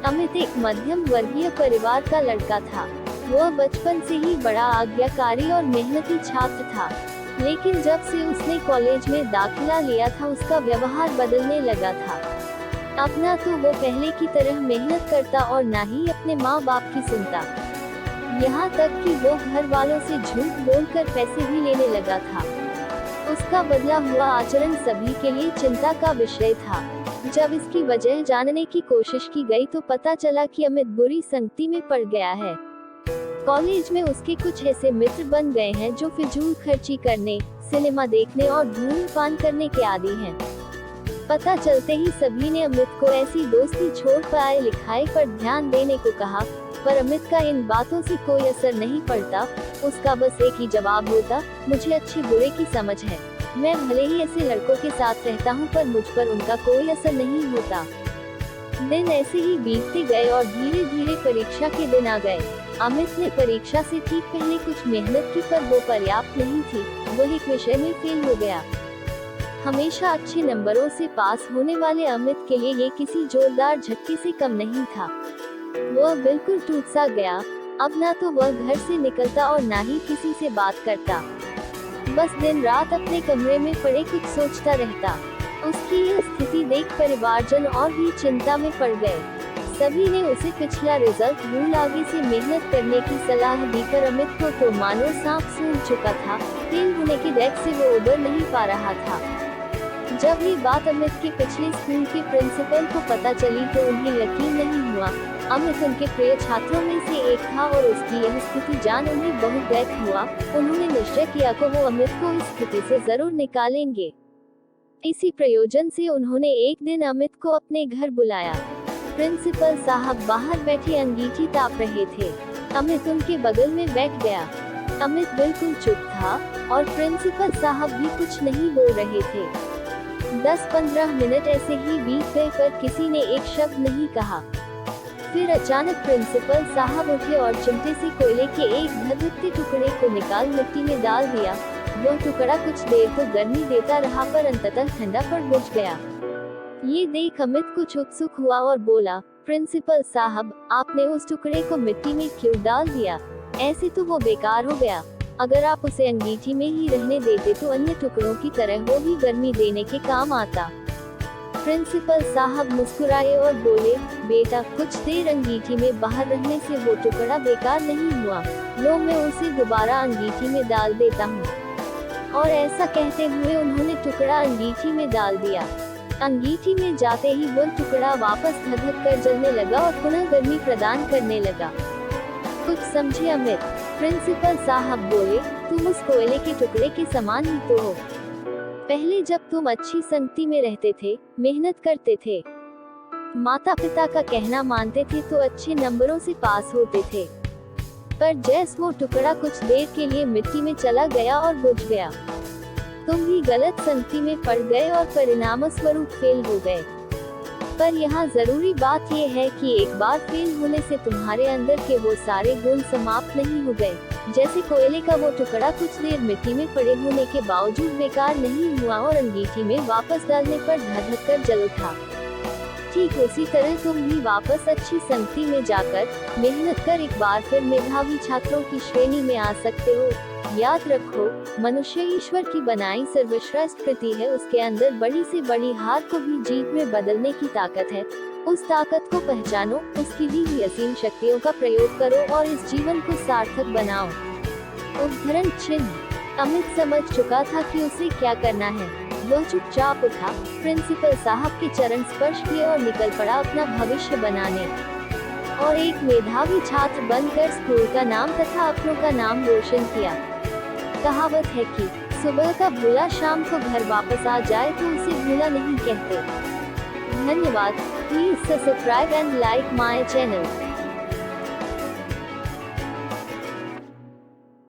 अमित एक मध्यम वर्गीय परिवार का लड़का था। वह बचपन से ही बड़ा आज्ञाकारी और मेहनती छात्र था, लेकिन जब से उसने कॉलेज में दाखिला लिया था उसका व्यवहार बदलने लगा था। अब ना तो वो पहले की तरह मेहनत करता और ना ही अपने माँ बाप की सुनता। यहाँ तक कि वो घर वालों से झूठ बोलकर पैसे भी लेने लगा था। उसका बदला हुआ आचरण सभी के लिए चिंता का विषय था। जब इसकी वजह जानने की कोशिश की गई तो पता चला कि अमित बुरी संगति में पड़ गया है। कॉलेज में उसके कुछ ऐसे मित्र बन गए हैं जो फिजूल खर्ची करने, सिनेमा देखने और धूम्रपान करने के आदी हैं। पता चलते ही सभी ने अमित को ऐसी दोस्ती छोड़ पढ़ाई लिखाई पर ध्यान देने को कहा, पर अमित का इन बातों से कोई असर नहीं पड़ता। उसका बस एक ही जवाब होता, मुझे अच्छे बुरे की समझ है। मैं भले ही ऐसे लड़कों के साथ रहता हूँ पर मुझ पर उनका कोई असर नहीं होता। दिन ऐसे ही बीतते गए और धीरे धीरे परीक्षा के दिन आ गए। अमित ने परीक्षा से ठीक पहले कुछ मेहनत की पर वो पर्याप्त नहीं थी। वो एक विषय में फेल हो गया। हमेशा अच्छे नंबरों से पास होने वाले अमित के लिए ये किसी जोरदार झटके से कम नहीं था। वह बिल्कुल टूट सा गया। अब ना तो वह घर से निकलता और ना ही किसी से बात करता। बस दिन रात अपने कमरे में पड़े कुछ सोचता रहता। उसकी यह स्थिति देख परिवारजन और भी चिंता में पड़ गए। सभी ने उसे पिछला रिजल्ट भूल आगे से मेहनत करने की सलाह दी, पर अमित को तो मानो सांप सूंघ चुका था। फेल होने की डर से वो उबर नहीं पा रहा था। जब ये बात अमित के पिछले स्कूल के प्रिंसिपल को पता चली तो उन्हें यकीन नहीं हुआ। अमित उनके प्रिय छात्रों में से एक था और उसकी यह स्थिति जान उन्हें बहुत दुख हुआ। उन्होंने निश्चय किया कि वो अमित को इस स्थिति से जरूर निकालेंगे। इसी प्रयोजन से उन्होंने एक दिन अमित को अपने घर बुलाया। प्रिंसिपल साहब बाहर बैठे अंगीठी ताप रहे थे। अमित उनके बगल में बैठ गया। अमित बिल्कुल चुप था और प्रिंसिपल साहब भी कुछ नहीं बोल रहे थे। 10-15 मिनट ऐसे ही बीत गए पर किसी ने एक शब्द नहीं कहा। फिर अचानक प्रिंसिपल साहब उठे और चिमटे से कोयले के एक धधकते टुकड़े को निकाल मिट्टी में डाल दिया। वह टुकड़ा कुछ देर तो गर्मी देता रहा पर अंततः ठंडा पड़ बुझ गया। ये देख अमित कुछ उत्सुक हुआ और बोला, प्रिंसिपल साहब, आपने उस टुकड़े को मिट्टी में क्यों डाल दिया? ऐसे तो वो बेकार हो गया। अगर आप उसे अंगीठी में ही रहने देते तो अन्य टुकड़ों की तरह वो भी गर्मी देने के काम आता। प्रिंसिपल साहब मुस्कुराए और बोले, बेटा, कुछ देर अंगीठी में बाहर रहने से वो टुकड़ा बेकार नहीं हुआ। लो, मैं उसे दोबारा अंगीठी में डाल देता हूँ। और ऐसा कहते हुए उन्होंने टुकड़ा अंगीठी में डाल दिया। अंगीठी में जाते ही वो टुकड़ा वापस धधक कर जलने लगा और पुनः गर्मी प्रदान करने लगा। कुछ समझे अमित? प्रिंसिपल साहब बोले, तुम उस कोयले के टुकड़े के समान ही तो हो। पहले जब तुम अच्छी संगति में रहते थे, मेहनत करते थे, माता पिता का कहना मानते थे तो अच्छे नंबरों से पास होते थे। पर जैसे वो टुकड़ा कुछ देर के लिए मिट्टी में चला गया और बुझ गया, तुम भी गलत संगति में पड़ गए और परिणाम स्वरूप फेल हो गए। पर यहाँ जरूरी बात यह है कि एक बार फेल होने से तुम्हारे अंदर के वो सारे गुण समाप्त नहीं हो गए। जैसे कोयले का वो टुकड़ा कुछ देर मिट्टी में पड़े होने के बावजूद बेकार नहीं हुआ और अंगीठी में वापस डालने पर धधक कर जल उठा। ठीक उसी तरह तुम भी वापस अच्छी संगति में जाकर मेहनत कर एक बार फिर मेधावी छात्रों की श्रेणी में आ सकते हो। याद रखो, मनुष्य ईश्वर की बनाई सर्वश्रेष्ठ कृति है। उसके अंदर बड़ी से बड़ी हार को भी जीत में बदलने की ताकत है। उस ताकत को पहचानो, उसकी दी हुई असीम शक्तियों का प्रयोग करो और इस जीवन को सार्थक बनाओ। उद्धरण चिन्ह। अमित समझ चुका था कि उसे क्या करना है। वह चुपचाप उठा, प्रिंसिपल साहब के चरण स्पर्श किए और निकल पड़ा अपना भविष्य बनाने और एक मेधावी छात्र बनकर स्कूल का नाम तथा अपनों का नाम रोशन किया। कहावत है कि सुबह का भूला शाम को घर वापस आ जाए तो उसे भूला नहीं कहते। धन्यवाद। Please subscribe and like my channel.